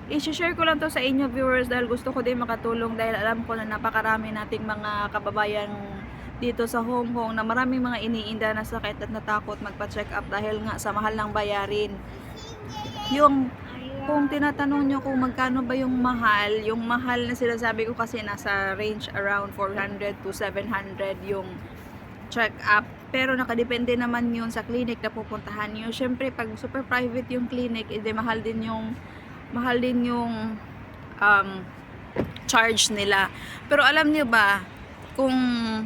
I-share ko lang to sa inyo viewers dahil gusto ko din makatulong dahil alam ko na napakarami nating mga kababayan dito sa Hong Kong na maraming mga iniinda na sakit at natakot magpa-check up dahil nga sa mahal ng bayarin. Yung kung tinatanong nyo kung magkano ba yung mahal na sinasabi ko kasi nasa range around 400 to 700 yung check up. Pero nakadepende naman yun sa clinic na pupuntahan nyo. Syempre pag super private yung clinic, edi mahal din yung charge nila. Pero alam niyo ba kung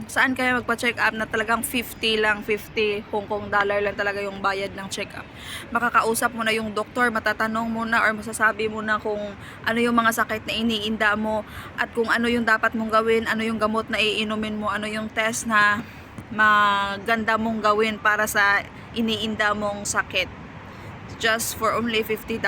saan kayo magpa-check up na talagang 50 lang, 50 Hong Kong dollar lang talaga yung bayad ng check up. Makakausap mo na yung doktor, matatanong mo na or masasabi mo na kung ano yung mga sakit na iniinda mo at kung ano yung dapat mong gawin, ano yung gamot na iinumin mo, ano yung test na maganda mong gawin para sa iniinda mong sakit. Just for only $50.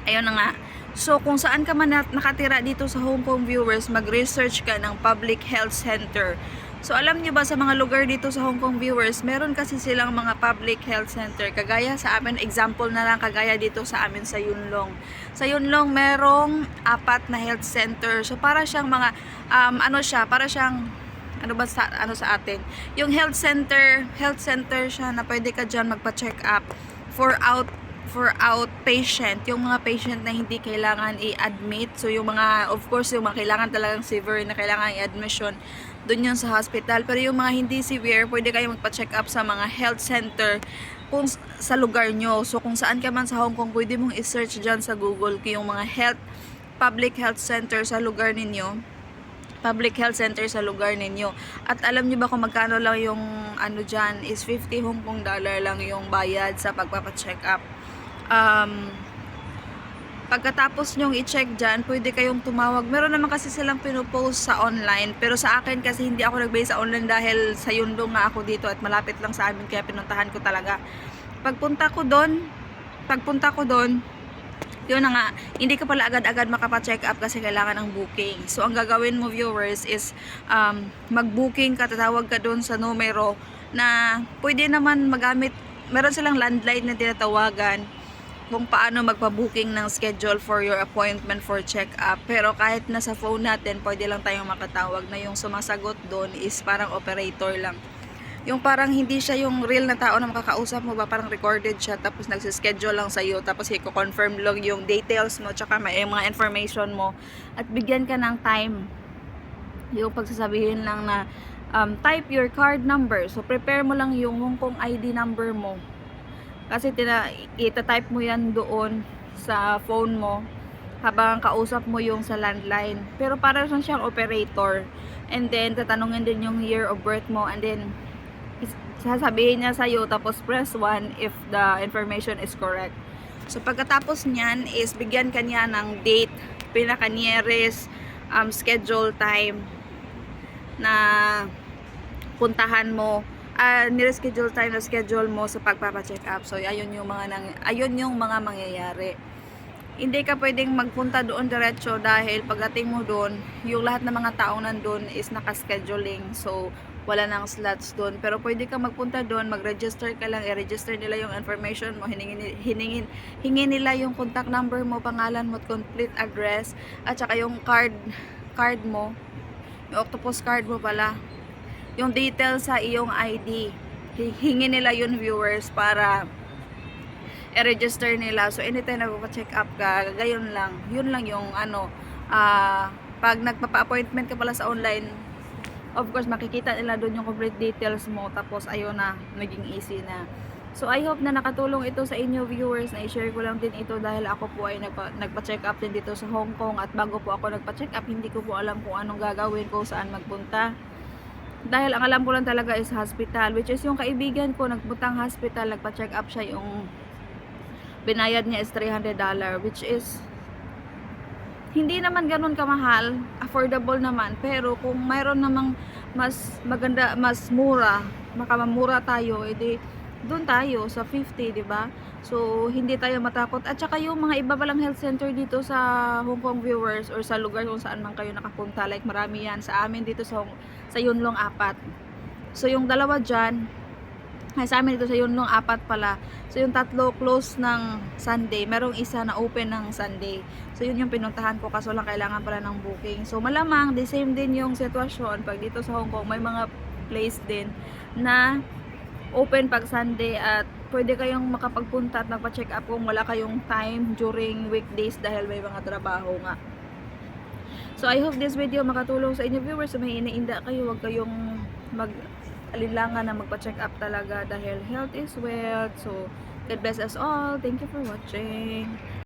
Ayun na nga. So, kung saan ka man nakatira dito sa Hong Kong viewers, mag-research ka ng public health center. So, alam niyo ba sa mga lugar dito sa Hong Kong viewers, meron kasi silang mga public health center. Kagaya sa amin, example na lang, kagaya dito sa amin sa Yunlong. Sa Yunlong, merong 4 na health center. So, para siyang mga, para siyang, ano sa atin? Yung health center siya na pwede ka dyan magpa-check up for outpatient, yung mga patient na hindi kailangan i-admit. So yung mga, of course, yung mga kailangan talagang severe na kailangan i-admission, dun yun sa hospital. Pero yung mga hindi severe, pwede kayo magpa-check up sa mga health center kung sa lugar nyo. So kung saan ka man sa Hong Kong, pwede mong i-search dyan sa Google yung mga public health center sa lugar ninyo. At alam niyo ba kung magkano lang yung ano dyan is 50 Hong Kong dollar lang yung bayad sa pagpapacheck up. Pagkatapos nyong i-check dyan, pwede kayong tumawag. Meron naman kasi silang pinupost sa online, pero sa akin kasi hindi ako nag-base sa online dahil sa Yundong nga ako dito at malapit lang sa amin kaya pinuntahan ko talaga. Pagpunta ko doon, yun na nga, hindi ka pala agad-agad makapa-check up kasi kailangan ng booking. So, ang gagawin mo viewers is mag-booking ka, tatawag ka doon sa numero na pwede naman magamit. Meron silang landline na tinatawagan kung paano magpa-booking ng schedule for your appointment for check-up. Pero kahit nasa phone natin, pwede lang tayong makatawag na yung sumasagot doon is parang operator lang. Yung parang hindi siya yung real na tao na makakausap mo ba, parang recorded siya tapos nagsischedule lang sa'yo tapos i-confirm lang yung details mo tsaka may mga information mo at bigyan ka ng time. Yung pagsasabihin lang na type your card number. So prepare mo lang yung Hong Kong ID number mo. Kasi ita-type mo yan doon sa phone mo habang kausap mo yung sa landline. Pero para siyang operator. And then, tatanungin din yung year of birth mo. And then, sasabihin niya sa'yo, tapos press 1 if the information is correct. So, pagkatapos niyan is bigyan ka niya ng date, pinaka-nearest schedule time na puntahan mo. Nireschedule time na schedule mo sa pagpapa-check up. So, ayun yung mga mangyayari. Hindi ka pwedeng magpunta doon diretso dahil pagdating mo doon, yung lahat ng mga taong nandun is naka-scheduling. So, wala nang slots doon. Pero pwede ka magpunta doon, mag-register ka lang, i-register nila yung information mo, hingi nila yung contact number mo, pangalan mo, complete address, at saka yung card mo, yung octopus card mo pala, yung details sa iyong ID. Hingi nila yun viewers para i-register nila. So anytime nagpa-check up ka, gayon lang. Yun lang yung pag nagpapa-appointment ka pala sa online, of course makikita nila doon yung complete details mo. Tapos ayun na, naging easy na. So I hope na nakatulong ito sa inyo viewers. Na i-share ko lang din ito dahil ako po ay nagpa-check up din dito sa Hong Kong. At bago po ako nagpa-check up, hindi ko po alam kung anong gagawin ko, saan magpunta. Dahil ang alam ko lang talaga is hospital, which is yung kaibigan ko nagpuntang hospital, nagpa-check up siya, yung binayad niya is $300, which is hindi naman ganun kamahal, affordable naman. Pero kung mayroon namang mas maganda, mas mura, makamamura tayo, edi doon tayo sa 50, di ba? So hindi tayo matakot. At saka yung mga iba palang health center dito sa Hong Kong viewers or sa lugar kung saan man kayo nakapunta, like marami yan sa amin dito sa Yunlong 4. So yung dalawa dyan, Ay, sa amin dito sa Yunlong, 4 pala. So, yung 3 close ng Sunday. Merong isa na open ng Sunday. So, yun yung pinuntahan ko kaso lang kailangan pala ng booking. So, malamang, the same din yung sitwasyon. Pag dito sa Hong Kong, may mga place din na open pag Sunday at pwede kayong makapagpunta at magpa-check up kung wala kayong time during weekdays dahil may mga trabaho nga. So, I hope this video makatulong sa inyo viewers. So, may iniinda kayo, huwag kayong alinlangan na magpa-check up talaga dahil health is wealth. So, God bless us all. Thank you for watching.